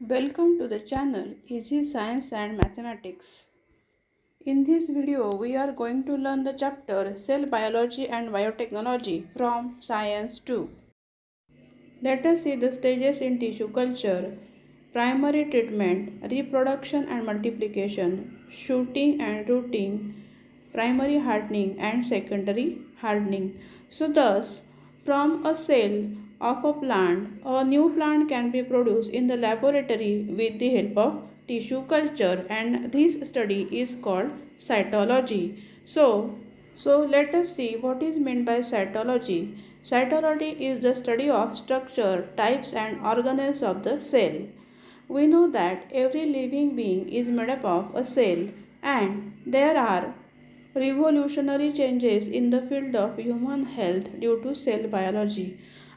Welcome to the channel Easy Science and Mathematics. In this video, we are going to learn the chapter Cell Biology and Biotechnology from Science 2. Let us see the stages in tissue culture: primary treatment, reproduction and multiplication, shooting and rooting, primary hardening and secondary hardening. So thus, from a cell of a plant, a new plant can be produced in the laboratory with the help of tissue culture, and this study is called cytology. So let us see what is meant by cytology. Cytology is the study of structure, types and organelles of the cell. We know that every living being is made up of a cell, and there are revolutionary changes in the field of human health due to cell biology.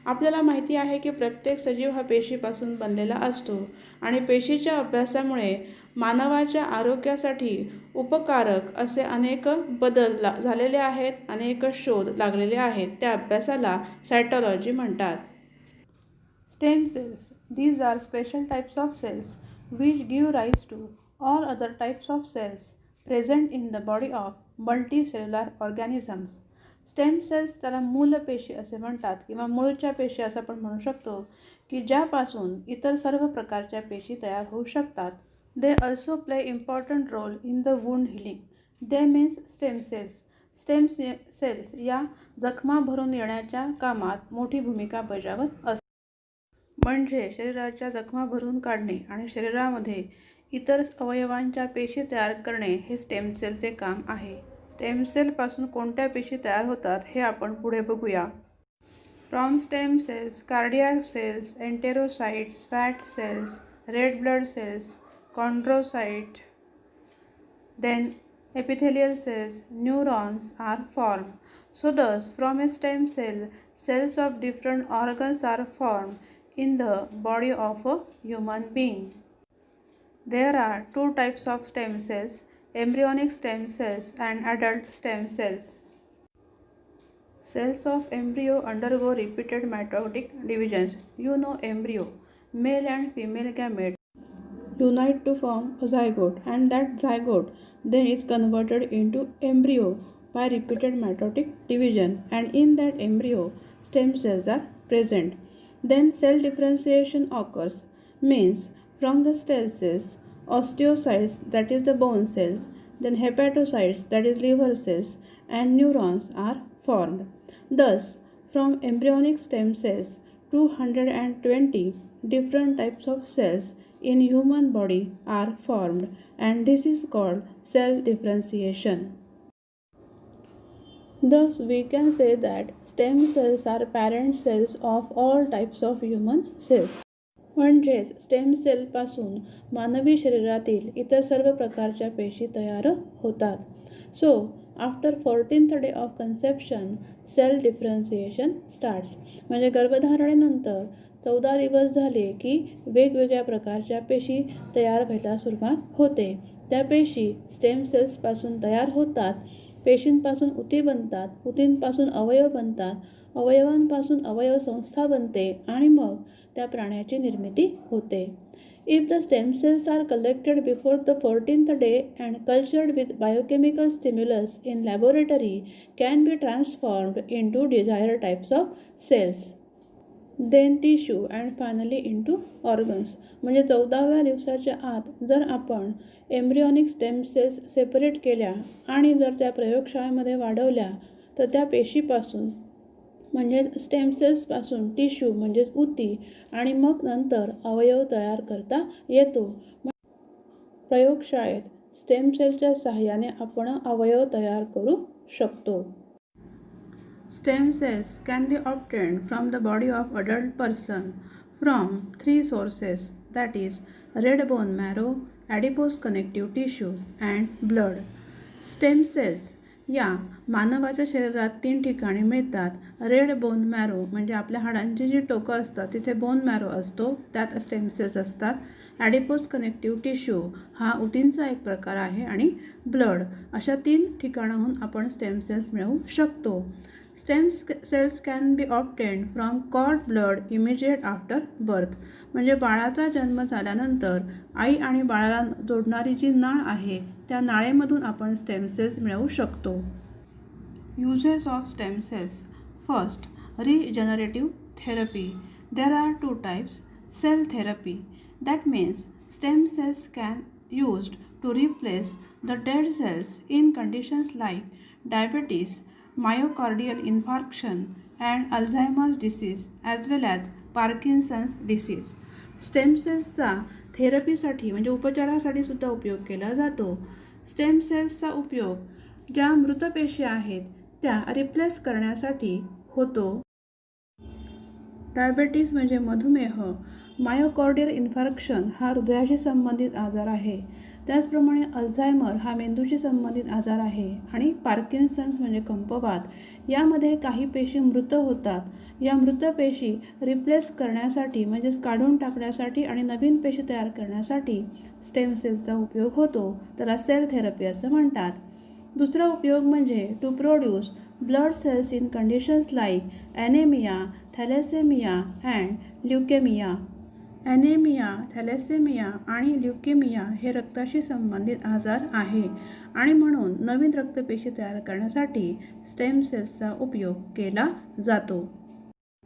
आपल्याला माहिती आहे की प्रत्येक सजीव हा पेशीपासून बनलेला असतो आणि पेशीच्या अभ्यासामुळे मानवाच्या आरोग्यासाठी उपकारक असे अनेक बदल झालेले आहेत, अनेक शोध लागलेले आहेत. त्या अभ्यासाला सायटॉलॉजी म्हणतात. Stem cells. These are special types of cells which give rise to all other types of cells present in the body of multicellular organisms. Stem cells त्याला मूल पेशी असे म्हणतात किंवा मूळच्या पेशी असं आपण म्हणू शकतो की ज्यापासून इतर सर्व प्रकारच्या पेशी तयार होऊ शकतात. They also play important role in the wound healing. They means stem cells. Stem cells या जखमा भरून येण्याच्या कामात मोठी भूमिका बजावत असतात. म्हणजे शरीराच्या जखमा भरून काढणे आणि शरीरामध्ये इतर अवयवांच्या पेशी तयार करणे हे स्टेम सेलचे काम आहे. स्टेम सेलपासून कोणत्या पेशी तयार होतात हे आपण पुढे बघूया. From stem cells, cardiac cells, enterocytes, fat cells, red blood cells, chondrocyte, then epithelial cells, neurons are formed. So thus, from a stem cell, cells of different organs are formed in the body of a human being. There are two types of stem cells: embryonic stem cells and adult stem cells. Cells of embryo undergo repeated mitotic divisions. You know embryo, male and female gamete unite to form a zygote, and that zygote then is converted into embryo by repeated mitotic division, and in that embryo stem cells are present. Then cell differentiation occurs, means from the stem cells osteocytes, that is the bone cells, then hepatocytes, that is liver cells, and neurons are formed. Thus from embryonic stem cells 220 different types of cells in human body are formed, and this is called cell differentiation. Thus we can say that stem cells are parent cells of all types of human cells. म्हणजेच stem सेलपासून मानवी शरीरातील इतर सर्व प्रकारच्या पेशी तयार होतात. So after 14th day of conception cell differentiation starts. म्हणजे गर्भधारणेनंतर 14 दिवस झाले की वेगवेगळ्या प्रकारच्या पेशी तयार व्हायला सुरुवात होते. त्या पेशी स्टेम सेल्सपासून तयार होतात. पेशींपासून उती बनतात, उतींपासून अवयव बनतात, अवयवांपासून अवयव संस्था बनते आणि मग त्या प्राण्याची निर्मिती होते. If the stem cells are collected before the 14th day and cultured with biochemical stimulus in laboratory, can be transformed into desired types of cells, then tissue and finally into organs. म्हणजे 14व्या दिवसाच्या आत जर आपण embryonic stem cells separate केल्या आणि जर त्या प्रयोगशाळेमध्ये वाढवल्या तर त्या पेशीपासून म्हणजेच स्टेम सेल्सपासून टिश्यू म्हणजेच उती आणि मग नंतर अवयव तयार करता येतो. प्रयोगशाळेत स्टेम सेलच्या सहाय्याने आपण अवयव तयार करू शकतो. Stem cells can be obtained from the body of adult person from 3 sources, that is red bone marrow, adipose connective tissue and blood. Stem cells या मानवाच्या शरीरात 3 ठिकाणी मिळतात. रेड बोन मॅरो म्हणजे आपल्या हाडांची जी टोकं असतात तिथे बोन मॅरो असतो, त्यात स्टेम सेल्स असतात. ॲडिपोस कनेक्टिव्ह टिश्यू हा उतींचा एक प्रकार आहे आणि ब्लड, अशा 3 ठिकाणाहून आपण स्टेम सेल्स मिळवू शकतो. Stem cells can be obtained from cord blood immediate after birth. म्हणजे बाळाचा जन्म झाल्यानंतर आई आणि बाळाला जोडणारी जी नाळ आहे त्या नाळेमधून आपण स्टेम सेल्स मिळवू शकतो. Uses of stem cells. First, regenerative therapy. There are two types. Cell therapy. That means stem cells can used to replace the dead cells in conditions like diabetes, myocardial infarction, and Alzheimer's disease as well as Parkinson's disease. Stem सेल्सचा थेरपीसाठी म्हणजे उपचारासाठी सुद्धा उपयोग केला जातो. Stem सेल्सचा उपयोग ज्या मृत पेशी आहेत त्या रिप्लेस करण्यासाठी होतो. डायबेटीस म्हणजे मधुमेह, मायोकार्डियल इन्फार्क्शन हा हृदयाशी संबंधित आजार आहे. त्याचप्रमाणे अल्झायमर हा मेंदूशी संबंधित आजार आहे आणि पार्किन्सन्स म्हणजे कंपवात. यामध्ये काही पेशी मृत होतात. या मृत पेशी रिप्लेस करण्यासाठी म्हणजेच काढून टाकण्यासाठी आणि नवीन पेशी तयार करण्यासाठी स्टेम सेल्सचा उपयोग होतो. त्याला सेल थेरपी असं म्हणतात. दुसरा उपयोग म्हणजे to produce blood cells in conditions like anaemia, thalassaemia and leukaemia. Anaemia, thalassaemia आणि ल्युकेमिया हे रक्ताशी संबंधित आजार आहे आणि म्हणून नवीन रक्तपेशी तयार करण्यासाठी स्टेम सेल्सचा उपयोग केला जातो.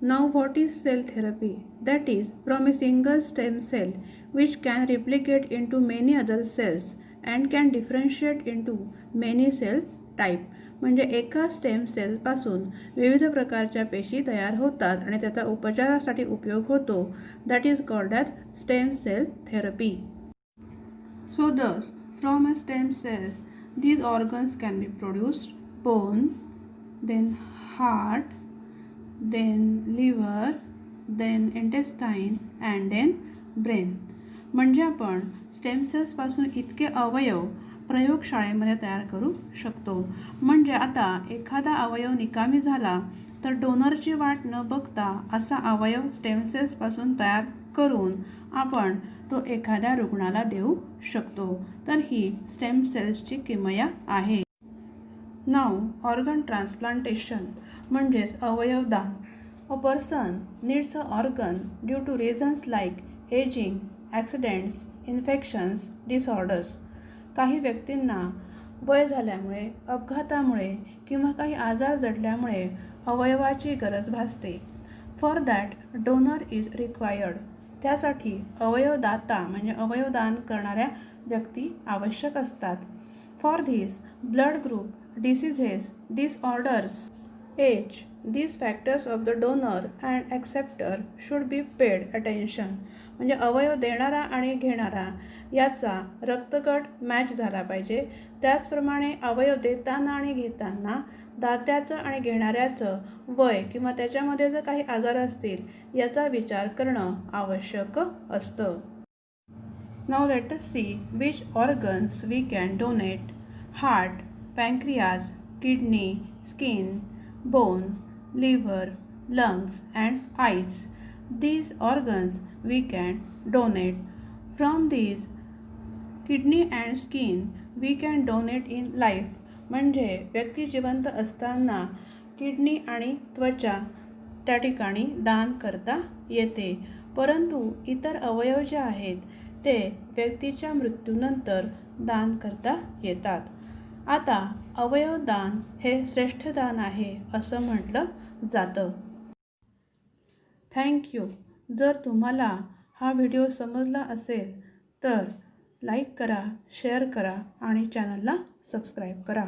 Now what is cell therapy? That is from a single stem cell which can replicate into many other cells and can differentiate into many cell type. म्हणजे एका स्टेम सेलपासून विविध प्रकारच्या पेशी तयार होतात आणि त्याचा उपचारासाठी उपयोग होतो. That is called as stem cell therapy. So thus from a stem cells these organs can be produced: bone, then heart, then liver, then intestine and then brain. म्हणजे आपण स्टेम सेल्सपासून इतके अवयव प्रयोगशाळेमध्ये तयार करू शकतो. म्हणजे आता एखादा अवयव निकामी झाला तर डोनरची वाट न बघता असा अवयव स्टेम सेल्सपासून तयार करून आपण तो एखाद्या रुग्णाला देऊ शकतो. तर ही स्टेम सेल्सची किमया आहे. नाव ऑर्गन ट्रान्सप्लांटेशन म्हणजेच अवयवदान. A person needs a organ due to reasons like ageing, accidents, infections, disorders. काही व्यक्तींना वय झाल्यामुळे, अपघातामुळे किंवा काही आजार जडल्यामुळे अवयवाची गरज भासते. For that donor is required. त्यासाठी अवयवदाता म्हणजे अवयवदान करणाऱ्या व्यक्ती आवश्यक असतात. For this blood group, diseases, disorders, age, these factors of the donor and acceptor should be paid attention. म्हणजे अवयव देणारा आणि घेणारा याचा रक्तगट मॅच झाला पाहिजे. त्याचप्रमाणे अवयव देताना आणि घेताना दात्याचं आणि घेणाऱ्याचं वय किंवा त्याच्यामध्ये जर काही आजार असतील याचा विचार करणं आवश्यक असतं. Now let us see which organs we can donate. Heart, pancreas, kidney, skin, bone, liver, lungs and eyes. These organs we can donate. From these kidney and skin we can donate in life. म्हणजे व्यक्ती जिवंत असताना kidney आणि त्वचा त्या ठिकाणी दान करता येते. परंतु इतर अवयव जे आहेत ते व्यक्तीच्या मृत्यूनंतर दान करता येतात. आता अवयवदान हे श्रेष्ठ दान आहे असं म्हटलं जातं. थँक्यू. जर तुम्हाला हा व्हिडिओ समजला असेल तर लाईक करा, शेअर करा आणि चॅनलला सबस्क्राईब करा.